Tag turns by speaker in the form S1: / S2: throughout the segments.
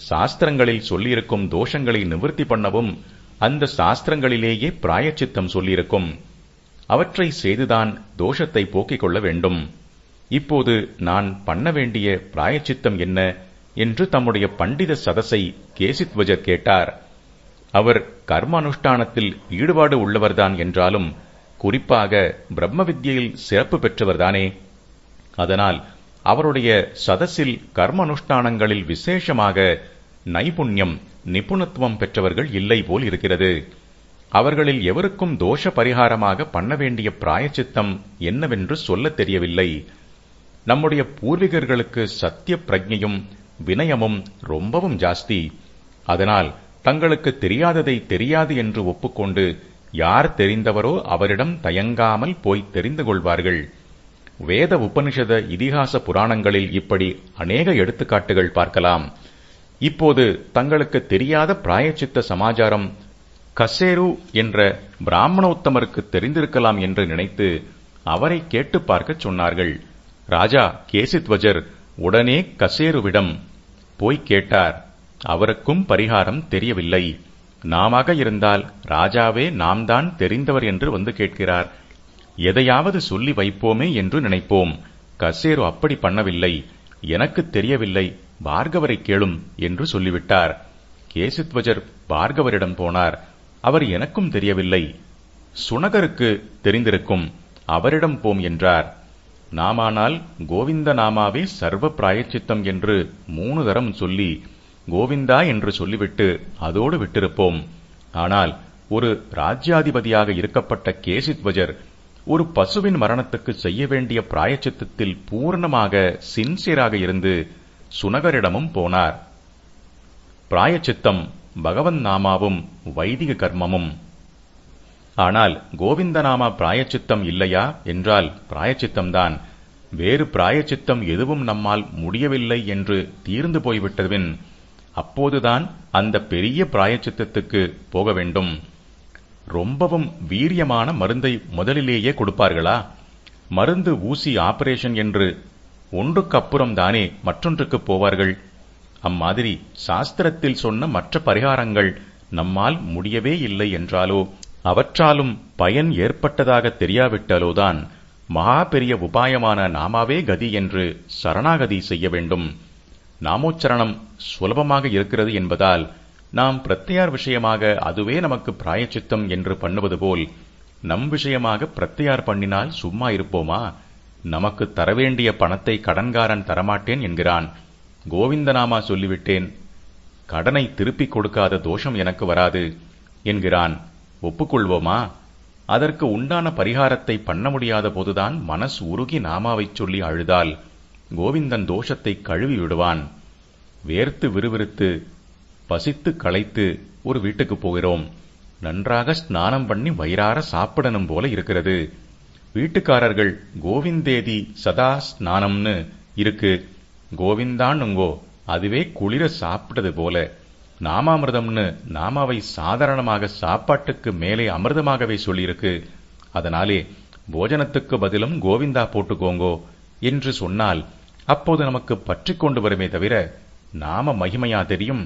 S1: சாஸ்திரங்களில் சொல்லியிருக்கும் தோஷங்களை நிவர்த்தி பண்ணவும் அந்த சாஸ்திரங்களிலேயே பிராயச்சித்தம் சொல்லியிருக்கும். அவற்றை செய்துதான் தோஷத்தை போக்கிக் கொள்ள வேண்டும். இப்போது நான் பண்ண வேண்டிய பிராயச்சித்தம் என்ன என்று தம்முடைய பண்டித சதஸை கேசித்வஜர் கேட்டார். அவர் கர்மானுஷ்டானத்தில் ஈடுபாடு உள்ளவர்தான் என்றாலும் குறிப்பாக பிரம்ம வித்யையில் சிறப்பு பெற்றவர்தானே. அதனால் அவருடைய சதஸில் கர்மானுஷ்டானங்களில் விசேஷமாக நைபுண்யம் நிபுணத்துவம் பெற்றவர்கள் இல்லை போல் இருக்கிறது. அவர்களில் எவருக்கும் தோஷ பரிகாரமாக பண்ண வேண்டிய பிராயச்சித்தம் என்னவென்று சொல்லத் தெரியவில்லை. நம்முடைய பூர்வீகர்களுக்கு சத்திய பிரஜையும் வினயமும் ரொம்பவும் ஜாஸ்தி. அதனால் தங்களுக்கு தெரியாததை தெரியாது என்று ஒப்புக்கொண்டு யார் தெரிந்தவரோ அவரிடம் தயங்காமல் போய் தெரிந்து கொள்வார்கள். வேத உபனிஷத இதிகாச புராணங்களில் இப்படி அநேக எடுத்துக்காட்டுகள் பார்க்கலாம். இப்போது தங்களுக்கு தெரியாத பிராயச்சித்த சமாச்சாரம் கசேரு என்ற பிராமணோத்தமருக்கு தெரிந்திருக்கலாம் என்று நினைத்து அவரை கேட்டு பார்க்கச் சொன்னார்கள். ராஜா கேசித்வஜர் உடனே கசேருவிடம் போய் கேட்டார். அவருக்கும் பரிகாரம் தெரியவில்லை. நாமாக இருந்தால் ராஜாவே நாம் தான் தெரிந்தவர் என்று வந்து கேட்கிறார். எதையாவது சொல்லி வைப்போமே என்று நினைப்போம். கசேரு அப்படி பண்ணவில்லை. எனக்கு தெரியவில்லை, பார்கவரை கேளும் என்று சொல்லிவிட்டார். கேசித்வஜர் பார்கவரிடம் போனார். அவர் எனக்கும் தெரியவில்லை, சுனகருக்கு தெரிந்திருக்கும், அவரிடம் போம் என்றார். நாமானால் கோவிந்த நாமாவே சர்வ பிராயச்சித்தம் என்று 3 தரம் சொல்லி கோவிந்தா என்று சொல்லிவிட்டு அதோடு விட்டிருப்போம். ஆனால் ஒரு ராஜ்யாதிபதியாக இருக்கப்பட்ட கேசித்வஜர் ஒரு பசுவின் மரணத்துக்கு செய்ய வேண்டிய பிராயச்சித்தத்தில் பூர்ணமாக சின்சியராக இருந்து சுனகரிடமும் போனார். பிராயச்சித்தம் பகவன் நாமாவும் வைதிக கர்மமும். ஆனால் கோவிந்த நாமா பிராயச்சித்தம் இல்லையா என்றால் பிராயச்சித்தம்தான். வேறு பிராயச்சித்தம் எதுவும் நம்மால் முடியவில்லை என்று தீர்ந்து போய்விட்டபின் அப்போதுதான் அந்த பெரிய பிராயச்சித்தத்துக்கு போக வேண்டும். ரொம்பவும் வீரியமான மருந்தை முதலிலேயே கொடுப்பார்களா? மருந்து, ஊசி, ஆபரேஷன் என்று ஒன்றுக்கு அப்புறம் தானே மற்றொன்றுக்கு போவார்கள். அம்மாதிரி சாஸ்திரத்தில் சொன்ன மற்ற பரிகாரங்கள் நம்மால் முடியவே இல்லை என்றாலோ அவற்றாலும் பயன் ஏற்பட்டதாக தெரியாவிட்டாலோதான் மகா பெரிய உபாயமான நாமாவே கதி என்று சரணாகதி செய்ய வேண்டும். நாமோச்சரணம் சுலபமாக இருக்கிறது என்பதால் நாம் பிரத்யார் விஷயமாக அதுவே நமக்கு பிராயச்சித்தம் என்று பண்ணுவது போல் நம் விஷயமாக பிரத்யார் பண்ணினால் சும்மா இருப்போமா? நமக்கு தரவேண்டிய பணத்தை கடன்காரன் தரமாட்டேன் என்கிறான். கோவிந்தநாமா சொல்லிவிட்டேன், கடனை திருப்பிக் கொடுக்காத தோஷம் எனக்கு வராது என்கிறான். ஒப்புக்கொள்வோமா? அதற்கு உண்டான பரிகாரத்தை பண்ண முடியாத போதுதான் மனசு உருகி நாமாவைச் சொல்லி அழுதால் கோவிந்தன் தோஷத்தை கழுவி விடுவான். வேர்த்து விறுவிறுத்து பசித்து களைத்து ஒரு வீட்டுக்கு போகிறோம். நன்றாக ஸ்நானம் பண்ணி வயிறார சாப்பிடணும் போல இருக்கிறது. வீட்டுக்காரர்கள் கோவிந்தேதி சதா ஸ்நானம்னு இருக்கு, கோவிந்தான்னுங்கோ, அதுவே குளிர சாப்பிட்டது போல. நாமாமிர்தம்னு நாமாவை சாதாரணமாக சாப்பாட்டுக்கு மேலே அமிர்தமாகவே சொல்லியிருக்கு. அதனாலே போஜனத்துக்கு பதிலும் கோவிந்தா போட்டுக்கோங்கோ என்று சொன்னால் அப்போது நமக்கு பற்றிக் கொண்டு வருமே தவிர நாம மகிமையா தெரியும்?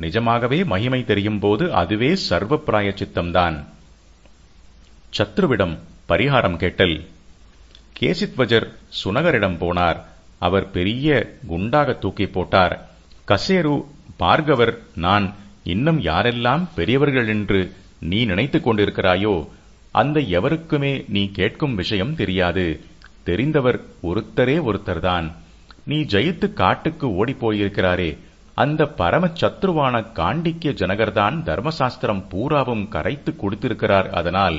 S1: நிஜமாகவே மகிமை தெரியும் போது அதுவே சர்வ பிராயச்சித்தம்தான். சத்ருவிடம் பரிகாரம் கேட்டல். கேசித்வஜர் சுனகரிடம் போனார். அவர் பெரிய குண்டாக தூக்கி போட்டார். கசேரு, பார்கவர், நான் இன்னும் யாரெல்லாம் பெரியவர்கள் என்று நீ நினைத்துக் கொண்டிருக்கிறாயோ அந்த எவருக்குமே நீ கேட்கும் விஷயம் தெரியாது. தெரிந்தவர் ஒருத்தரே ஒருத்தர்தான். நீ ஜெயித்து காட்டுக்கு ஓடிப்போயிருக்கிறாரே, அந்த பரம சத்ருவான காண்டிக்கிய ஜனகர்தான் தர்மசாஸ்திரம் பூராவும் கரைத்து கொடுத்திருக்கிறார். அதனால்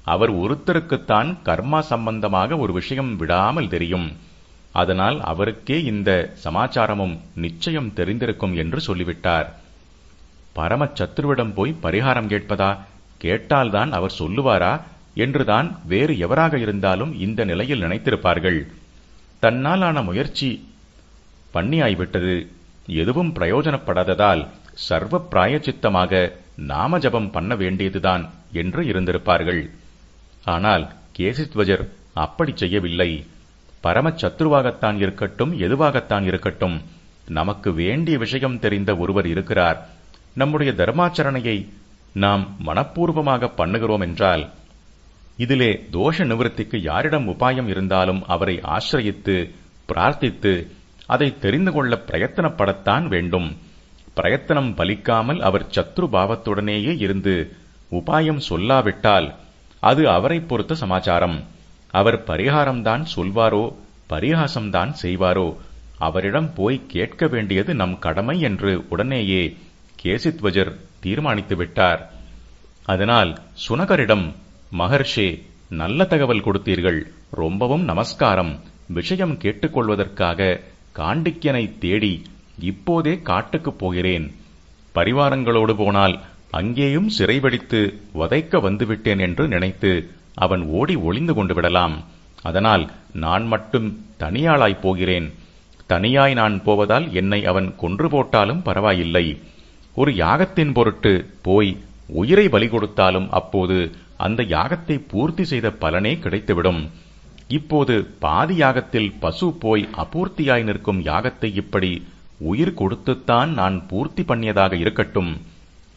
S1: அவர் ஒருத்தருக்குத்தான் கர்மா சம்பந்தமாக ஒரு விஷயம் விடாமல் தெரியும். அதனால் அவருக்கே இந்த சமாச்சாரமும் நிச்சயம் தெரிந்திருக்கும் என்று சொல்லிவிட்டார். பரம சத்ருவிடம் போய் பரிகாரம் கேட்பதா? கேட்டால்தான் அவர் சொல்லுவாரா என்றுதான் வேறு எவராக இருந்தாலும் இந்த நிலையில் நினைத்திருப்பார்கள். தன்னாலான முயற்சி பண்ணியாய்விட்டது, எதுவும் பிரயோஜனப்படாததால் சர்வ பிராயச்சித்தமாக நாம ஜபம் பண்ண வேண்டியதுதான் என்று இருந்திருப்பார்கள். ஆனால் கேசித்வஜர் அப்படி செய்யவில்லை. பரம சத்ருவாகத்தான் இருக்கட்டும், எதுவாகத்தான் இருக்கட்டும், நமக்கு வேண்டிய விஷயம் தெரிந்த ஒருவர் இருக்கிறார், நம்முடைய தர்மாச்சரணையை நாம் மனப்பூர்வமாக பண்ணுகிறோம் என்றால், இதிலே தோஷ நிவர்த்திக்கு யாரிடம் உபாயம் இருந்தாலும் அவரை ஆசிரயித்து பிரார்த்தித்து அதை தெரிந்து கொள்ள பிரயத்தனப்படத்தான் வேண்டும். பிரயத்தனம் பலிக்காமல் அவர் சத்ரு பாவத்துடனேயே இருந்து உபாயம் சொல்லாவிட்டால் அது அவரை பொறுத்த சமாச்சாரம். அவர் பரிகாரம்தான் சொல்வாரோ பரிகாசம்தான் செய்வாரோ, அவரிடம் போய் கேட்க வேண்டியது நம் கடமை என்று உடனேயே கேசித்வஜர் தீர்மானித்து விட்டார். அதனால் சுனகரிடம், மகர்ஷே, நல்ல தகவல் கொடுத்தீர்கள், ரொம்பவும் நமஸ்காரம். விஷயம் கேட்டுக்கொள்வதற்காக காண்டிக்யனை தேடி இப்போதே காட்டுக்குப் போகிறேன். பரிவாரங்களோடு போனால் அங்கேயும் சிறைபிடித்து வதைக்க வந்துவிட்டேன் என்று நினைத்து அவன் ஓடி ஒளிந்து கொண்டு விடலாம். அதனால் நான் மட்டும் தனியாளாய் போகிறேன். தனியாய் நான் போவதால் என்னை அவன் கொன்று போட்டாலும் பரவாயில்லை. ஒரு யாகத்தின் பொருட்டு போய் உயிரை பலி கொடுத்தாலும் அப்போது அந்த யாகத்தை பூர்த்தி செய்த பலனே கிடைத்துவிடும். இப்போது பாதி யாகத்தில் பசு போய் அபூர்த்தியாய் நிற்கும் யாகத்தை இப்படி உயிர் கொடுத்துத்தான் நான் பூர்த்தி பண்ணியதாக இருக்கட்டும்.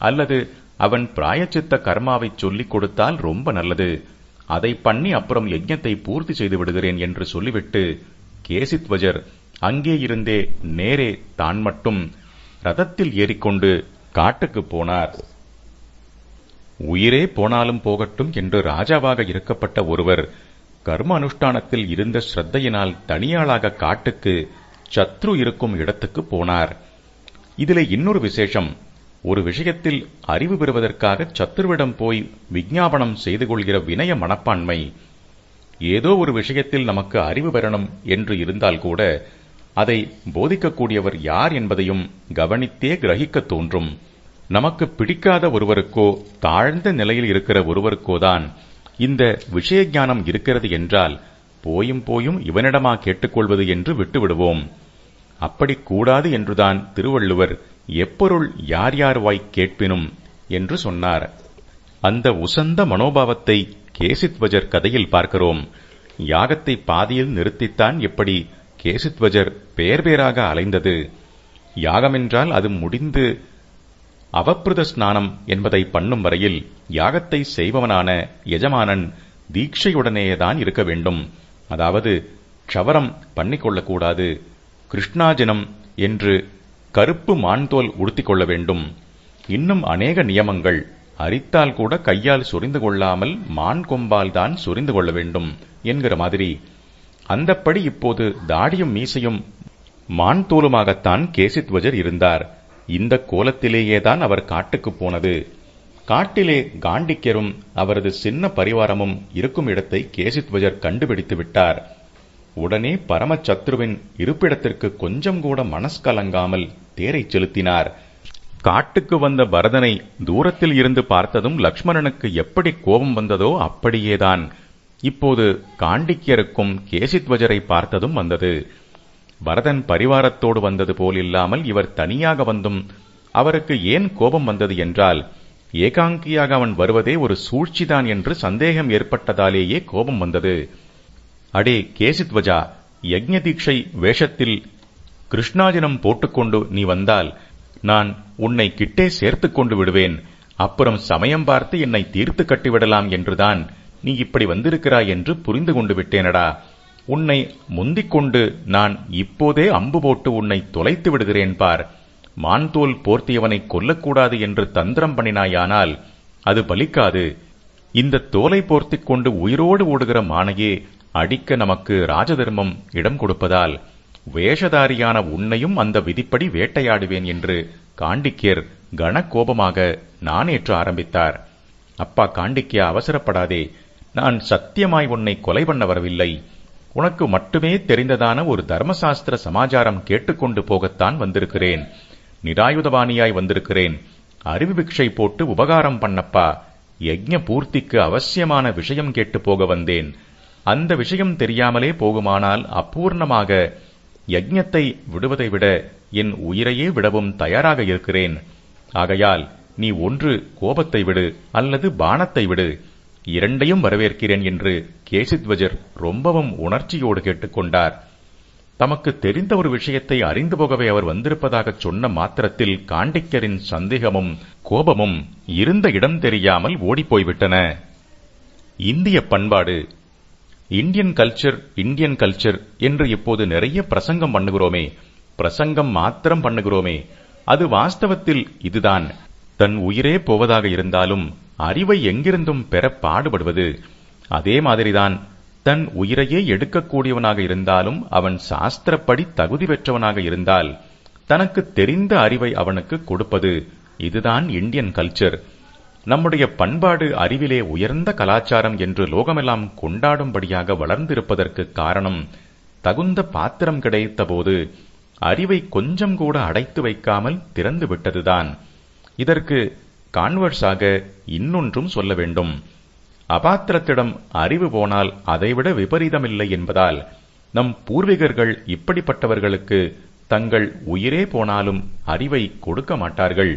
S1: அல்லது அவன் பிராயச்சித்த கர்மாவை சொல்லிக் கொடுத்தால் ரொம்ப நல்லது. அதை பண்ணி அப்புறம் யஜ்ஞத்தை பூர்த்தி செய்து விடுகிறேன் என்று சொல்லிவிட்டு கேசித்வஜர் அங்கே இருந்தே நேரே தான் மட்டும் ரதத்தில் ஏறிக்கொண்டு காட்டுக்குப் போனார். உயிரே போனாலும் போகட்டும் என்று ராஜாவாக இருக்கப்பட்ட ஒருவர் கர்ம அனுஷ்டானத்தில் இருந்த ஸ்ரத்தையினால் தனியாளாக காட்டுக்கு சத்ரு இருக்கும் இடத்துக்கு போனார். இதிலே இன்னொரு விசேஷம், ஒரு விஷயத்தில் அறிவு பெறுவதற்காக சத்ருவிடம் போய் விஞ்ஞாபனம் செய்து கொள்கிற வினய மனப்பான்மை. ஏதோ ஒரு விஷயத்தில் நமக்கு அறிவு பெறணும் என்று இருந்தால் கூட அதை போதிக்கக்கூடியவர் யார் என்பதையும் கவனித்தே கிரகிக்க தோன்றும். நமக்கு பிடிக்காத ஒருவருக்கோ தாழ்ந்த நிலையில் இருக்கிற ஒருவருக்கோதான் இந்த விஷய ஞானம் இருக்கிறது என்றால் போயும் இவனிடமா கேட்டுக்கொள்வது என்று விட்டுவிடுவோம். அப்படி கூடாது என்றுதான் திருவள்ளுவர் எப்பொருள் யார் யார் வாய் கேட்பினும் என்று சொன்னார். அந்த உசந்த மனோபாவத்தை கேசித்வஜர் கதையில் பார்க்கிறோம். யாகத்தை பாதியில் நிறுத்தித்தான் எப்படி கேசித்வஜர் பேர் பேராக அலைந்தது. யாகமென்றால் அது முடிந்து அவப்பிரத ஸ்நானம் என்பதை பண்ணும் வரையில் யாகத்தை செய்பவனான எஜமானன் தீட்சையுடனேயேதான் இருக்க வேண்டும். அதாவது க்ஷவரம் பண்ணிக்கொள்ளக்கூடாது. கிருஷ்ணாஜனம் என்று கருப்பு மான்தோல் உடுத்திக் கொள்ள வேண்டும். இன்னும் அநேக நியமங்கள். அரித்தால் கூட கையால் சொரிந்து கொள்ளாமல் மான் கொம்பால் தான் சொரிந்து கொள்ள வேண்டும் என்கிற மாதிரி. அந்தப்படி இப்போது தாடியும் மீசையும் மான் தோலுமாகத்தான் கேசித்வஜர் இருந்தார். இந்த கோலத்திலேயேதான் அவர் காட்டுக்குப் போனது. காட்டிலே காண்டிக்யரும் அவரது சின்ன பரிவாரமும் இருக்கும் இடத்தை கேசித்வஜர் கண்டுபிடித்து விட்டார். உடனே பரமசத்ருவின் இருப்பிடத்திற்கு கொஞ்சம் கூட மனஸ்கலங்காமல் தேரை செலுத்தினார். காட்டுக்கு வந்த பரதனை தூரத்தில் இருந்து பார்த்ததும் லக்ஷ்மணனுக்கு எப்படி கோபம் வந்ததோ அப்படியேதான் இப்போது காண்டிக்யருக்கும் கேசித்வஜரை பார்த்ததும் வந்தது. பரதன் பரிவாரத்தோடு வந்தது போல் இல்லாமல் இவர் தனியாக வந்தும் அவருக்கு ஏன் கோபம் வந்தது என்றால், ஏகாங்கியாக அவன் வருவதே ஒரு சூழ்ச்சிதான் என்று சந்தேகம் ஏற்பட்டதாலேயே கோபம் வந்தது. அடே கேசித்வஜா, யஜ்ஞ தீட்சை வேஷத்தில் கிருஷ்ணாஜனம் போட்டுக்கொண்டு நீ வந்தால் நான் உன்னை கிட்டே சேர்த்துக் கொண்டு விடுவேன். அப்புறம் சமயம் பார்த்து என்னை தீர்த்து கட்டிவிடலாம் என்றுதான் நீ இப்படி வந்திருக்கிறாய் என்று புரிந்து கொண்டு விட்டேனடா. உன்னை முந்திக்கொண்டு நான் இப்போதே அம்பு போட்டு உன்னை தொலைத்து விடுகிறேன் பார். மான்தோல் போர்த்தியவனை கொல்லக்கூடாது என்று தந்திரம் பண்ணினாயானால் அது பலிக்காது. இந்த தோலை போர்த்திக் கொண்டு உயிரோடு ஓடுகிற மானையே அடிக்க நமக்கு ராஜதர்மம் இடம் கொடுப்பதால் வேஷதாரியான உன்னையும் அந்த விதிப்படி வேட்டையாடுவேன் என்று காண்டிக்யர் கனகோபமாக நானேற்ற ஆரம்பித்தார். அப்பா காண்டிக்யா, அவசரப்படாதே. நான் சத்தியமாய் உன்னை கொலை பண்ண வரவில்லை. உனக்கு மட்டுமே தெரிந்ததான ஒரு தர்மசாஸ்திர சமாச்சாரம் கேட்டுக்கொண்டு போகத்தான் வந்திருக்கிறேன். நிராயுதபாணியாய் வந்திருக்கிறேன். அறிவு பிக்ஷை போட்டு உபகாரம் பண்ணப்பா. யஜ்ஞ பூர்த்திக்கு அவசியமான விஷயம் கேட்டு போக வந்தேன். அந்த விஷயம் தெரியாமலே போகுமானால் அபூர்ணமாக யஜ்ஞத்தை விடுவதை விட என் உயிரையே விடவும் தயாராக இருக்கிறேன். ஆகையால் நீ ஒன்று கோபத்தை விடு அல்லது பானத்தை விடு. இரண்டையும் வரவேற்கிறேன் என்று கேசித்வஜர் ரொம்பவும் உணர்ச்சியோடு கேட்டுக்கொண்டார். தமக்கு தெரிந்த ஒரு விஷயத்தை அறிந்து போகவே அவர் வந்திருப்பதாகச் சொன்ன மாத்திரத்தில் காண்டிக்யரின் சந்தேகமும் கோபமும் இருந்த இடம் தெரியாமல் ஓடிப்போய்விட்டன. இந்திய பண்பாடு, இந்தியன் கல்ச்சர் என்று இப்போது நிறைய பிரசங்கம் பண்ணுகிறோமே, பிரசங்கம் மாத்திரம் பண்ணுகிறோமே, அது வாஸ்தவத்தில் இதுதான். தன் உயிரே போவதாக இருந்தாலும் அறிவை எங்கிருந்தும் பெற பாடுபடுவது. அதே மாதிரிதான் தன் உயிரையே எடுக்கக்கூடியவனாக இருந்தாலும் அவன் சாஸ்திரப்படி தகுதி பெற்றவனாக இருந்தால் தனக்கு தெரிந்த அறிவை அவனுக்கு கொடுப்பது. இதுதான் இந்தியன் கல்ச்சர். நம்முடைய பண்பாடு அறிவிலே உயர்ந்த கலாச்சாரம் என்று லோகமெல்லாம் கொண்டாடும்படியாக வளர்ந்திருப்பதற்கு காரணம், தகுந்த பாத்திரம் கிடைத்தபோது அறிவை கொஞ்சம் கூட அடைத்து வைக்காமல் திறந்து விட்டதுதான். இதற்கு கான்வர்ஸாக இன்னொன்றும் சொல்ல வேண்டும். அபாத்திரத்திடம் அறிவு போனால் அதைவிட விபரீதமில்லை என்பதால் நம் பூர்வீகர்கள் இப்படிப்பட்டவர்களுக்கு தங்கள் உயிரே போனாலும் அறிவை கொடுக்க மாட்டார்கள்.